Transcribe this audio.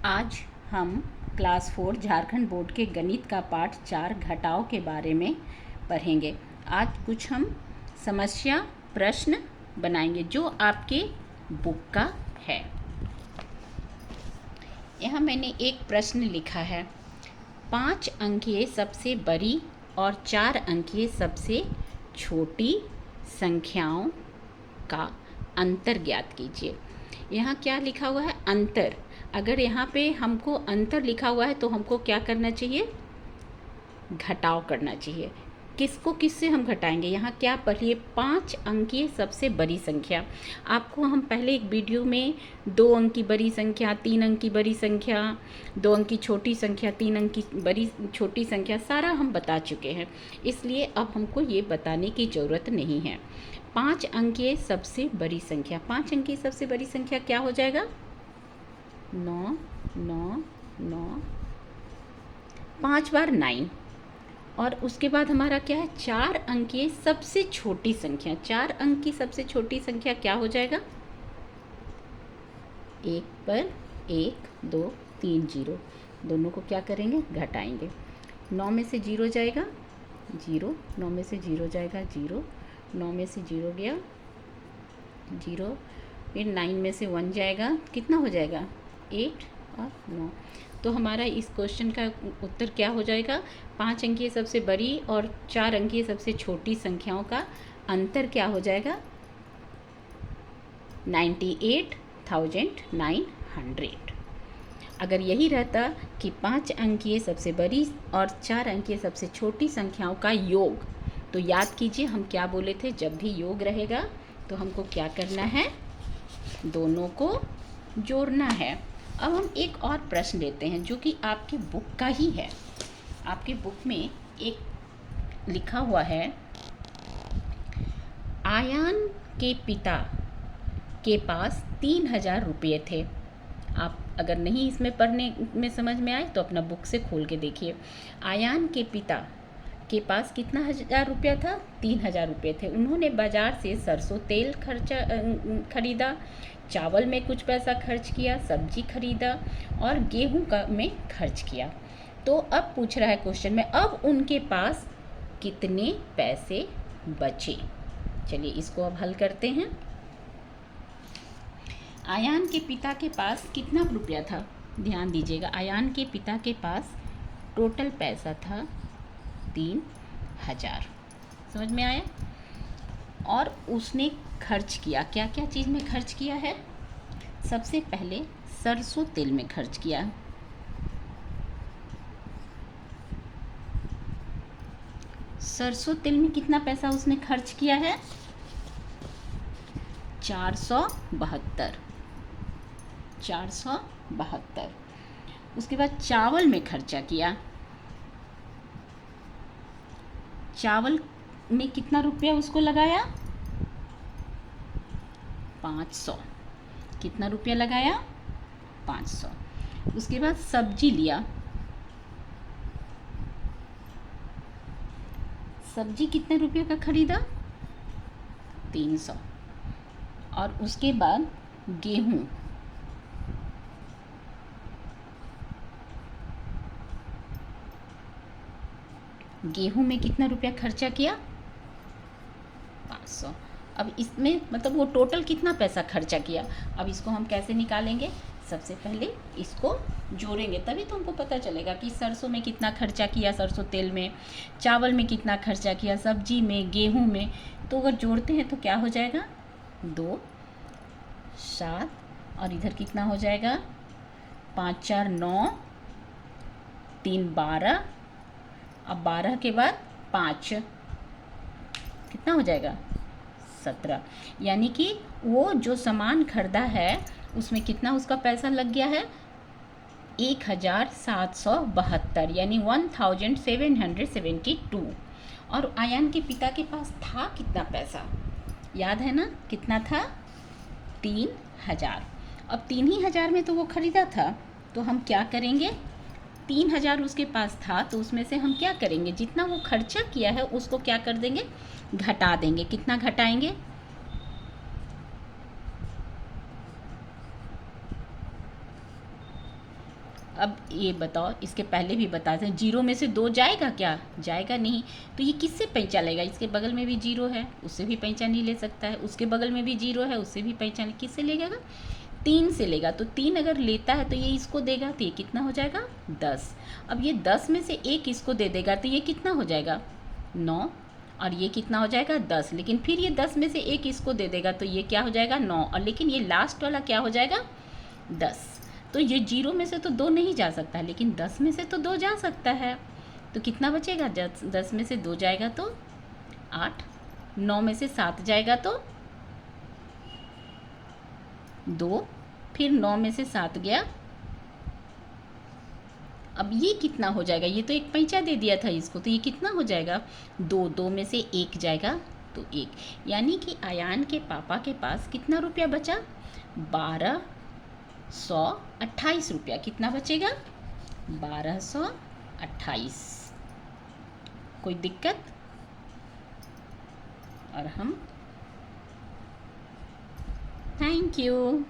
आज हम class 4 Jharkhand board के गणित का पाठ 4 घटाव के बारे में पढ़ेंगे। आज कुछ हम समस्या प्रश्न बनाएंगे जो आपके बुक का है। यहाँ मैंने एक प्रश्न लिखा है, 5 अंकीय सबसे बड़ी और 4 अंकीय सबसे छोटी संख्याओं का अंतर ज्ञात कीजिए। यहाँ क्या लिखा हुआ है? अंतर। अगर यहाँ पे हमको अंतर लिखा हुआ है तो हमको क्या करना चाहिए? घटाव करना चाहिए। किसको किससे हम घटाएंगे? यहाँ क्या पढ़िए, 5 अंकीय सबसे बड़ी संख्या। आपको हम पहले एक वीडियो में 2 अंक की बड़ी संख्या, 3 अंक की बड़ी संख्या, 2 अंक की छोटी संख्या, 3 अंक की बड़ी छोटी संख्या सारा हम बता चुके हैं, इसलिए अब हमको ये बताने की ज़रूरत नहीं है। 5 अंकीय सबसे बड़ी संख्या, 5 अंकीय सबसे बड़ी संख्या क्या हो जाएगा? 9 9 9, 5 बार 9। और उसके बाद हमारा क्या है? 4 अंकीय सबसे छोटी संख्या। 4 अंक की सबसे छोटी संख्या क्या हो जाएगा? 1 पर 1 2 3 0, दोनों को क्या करेंगे? घटाएंगे। 9 में से 0 जाएगा 0, 9 में से 0 जाएगा 0, 9 में से 0 गया 0, फिर 9 में से 1 जाएगा, कितना हो जाएगा? 8 और 9। तो हमारा इस क्वेश्चन का उत्तर क्या हो जाएगा? 5 अंकीय सबसे बड़ी और 4 अंकीय सबसे छोटी संख्याओं का अंतर क्या हो जाएगा? 98,900। अगर यही रहता कि 5 अंकीय सबसे बड़ी और 4 अंकीय सबसे छोटी संख्याओं का योग, तो याद कीजिए हम क्या बोले थे, जब भी योग रहेगा तो हमको क्या करना है? दोनों को जोड़ना है। अब हम एक और प्रश्न लेते हैं जो कि आपकी बुक का ही है। आपकी बुक में एक लिखा हुआ है, आयान के पिता के पास 3,000 रुपये थे। आप अगर नहीं इसमें पढ़ने में समझ में आए तो अपना बुक से खोल के देखिए। आयान के पिता के पास कितना 1,000 रुपया था? 3,000 रुपये थे। उन्होंने बाज़ार से सरसों तेल खरीदा, चावल में कुछ पैसा खर्च किया, सब्जी खरीदा और गेहूं का में खर्च किया। तो अब पूछ रहा है क्वेश्चन में, अब उनके पास कितने पैसे बचे? चलिए इसको अब हल करते हैं। आयान के पिता के पास कितना रुपया था? ध्यान दीजिएगा, आयान के पिता के पास टोटल पैसा था 3,000। समझ में आया? और उसने खर्च किया, क्या क्या चीज़ में खर्च किया है? सबसे पहले सरसों तेल में खर्च किया। सरसों तेल में कितना पैसा उसने खर्च किया है? 472। 472। उसके बाद चावल में खर्चा किया। चावल में कितना रुपया उसको लगाया? 500। कितना रुपया लगाया? 500। उसके बाद सब्जी लिया। सब्जी कितने रुपये का खरीदा? 300। और उसके बाद गेहूँ, गेहूँ में कितना रुपया खर्चा किया? 500। अब इसमें मतलब वो टोटल कितना पैसा खर्चा किया? अब इसको हम कैसे निकालेंगे? सबसे पहले इसको जोड़ेंगे, तभी तो हमको पता चलेगा कि सरसों में कितना खर्चा किया, सरसों तेल में, चावल में कितना खर्चा किया, सब्जी में, गेहूं में। तो अगर जोड़ते हैं तो क्या हो जाएगा? 2 7 और इधर कितना हो जाएगा? 5 4 9, 3 12। अब 12 के बाद 5 कितना हो जाएगा? 17। यानी कि वो जो सामान खरीदा है उसमें कितना उसका पैसा लग गया है? 1,772, यानी 1,772। और आयान के पिता के पास था कितना पैसा? याद है ना, कितना था? 3,000। अब 3,000 में तो वो खरीदा था, तो हम क्या करेंगे? 3,000 उसके पास था, तो उसमें से हम क्या करेंगे? जितना वो खर्चा किया है उसको क्या कर देंगे? घटा देंगे। कितना घटाएंगे? अब ये बताओ, इसके पहले भी बताते हैं, जीरो में से दो जाएगा क्या? जाएगा नहीं। तो ये किससे पैंचा लेगा? इसके बगल में भी जीरो है, उससे भी पैंचा नहीं ले सकता है। उसके बगल में भी जीरो है, उससे भी पैंचा नहीं। किससे लेगा? 3 से लेगा। तो 3 अगर लेता है तो ये इसको देगा, तो ये कितना हो जाएगा? 10। अब ये 10 में से एक इसको दे देगा तो ये कितना हो जाएगा? 9। और ये कितना हो जाएगा? 10। लेकिन फिर ये 10 में से एक इसको दे देगा तो ये क्या हो जाएगा? 9। और लेकिन ये लास्ट वाला क्या हो जाएगा? 10। तो ये जीरो में से तो 2 नहीं जा सकता, लेकिन 10 में से तो 2 जा सकता है। तो कितना बचेगा? 10 में से 2 जाएगा तो 8। 9 में से 7 जाएगा तो 2। फिर 9 में से 7 गया। अब ये कितना हो जाएगा? ये तो एक पैंचा दे दिया था इसको, तो ये कितना हो जाएगा? 2। 2 में से 1 जाएगा तो 1। यानी कि आयान के पापा के पास कितना रुपया बचा? 1228 रुपया। कितना बचेगा? 1228। कोई दिक्कत? और हम थैंक यू।